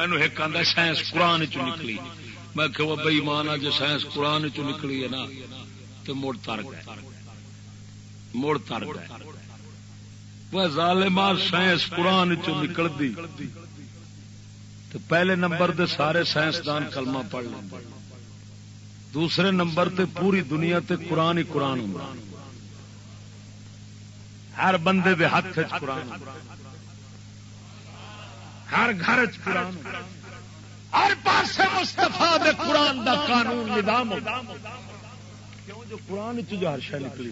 مینو ایک آدھا سائنس قرآن چ نکلی، میں کہ وہ بئی مان جی سائنس قرآن چ نکلی ہے نا تو مڑ تر گئے، مڑ تر گئے. وہ ظالما سائنس قرآن چ نکلتی تو پہلے نمبر دے سارے سائنسدان کلمہ پڑھ لیں، دوسرے نمبر تے پوری دنیا تے قرآن ہی قرآن ہوں، ہر بندے دے ہاتھ وچ قرآن، ہر گھر وچ قرآن، ہر پاسے مصطفیٰ دے قرآن دا قانون نظام ہوتا. کیوں جو قرآن چ جو ہر شے نکلی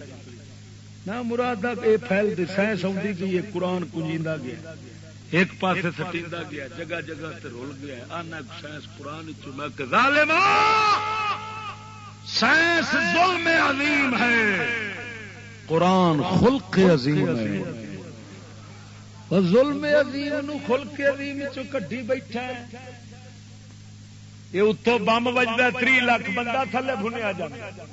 نہ مراد یہ پھیل دی سائنس آتی کہ یہ قرآن کنجیندہ گیا ایک پاسے سٹیندا گیا جگہ جگہ تے رول گیا آنا سائنس قرآن چ میں کہ ظالما سائنس ظلم عظیم ہے، قرآن خلق عظیم ہے. ظلم عظیم نو خلق عظیم چو کڈی بیٹھا ہے. یہ اتوں بم بجتا 3 لاکھ بندہ تھلے بھنیا جاتا،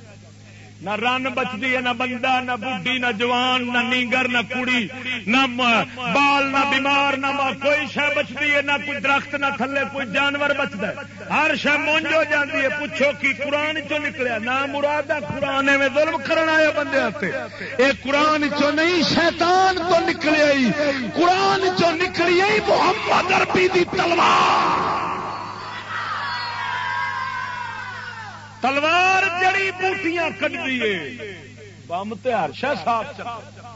نہ رن بچتی ہے، نہ بندہ، نہ بڈھی، نہ جوان، نہ نیگر، نہ کڑی، نہ بال، نہ بیمار، نہ کوئی شہ بچتی ہے، نہ کوئی درخت، نہ تھلے کوئی جانور بچتا ہے، ہر شہ مونج ہو جاتی ہے. پوچھو کہ قرآن چو نکلیا نہ مراد قرآن میں ظلم کرنا آیا بندے ہاتھے. یہ قرآن چو نہیں شیطان تو نکلیا ہی، قرآن چو نکلی محمد عربی دی تلوار. تلوار جڑی بوٹیاں کٹ دیے بم تے ہر شے صاف چلتا.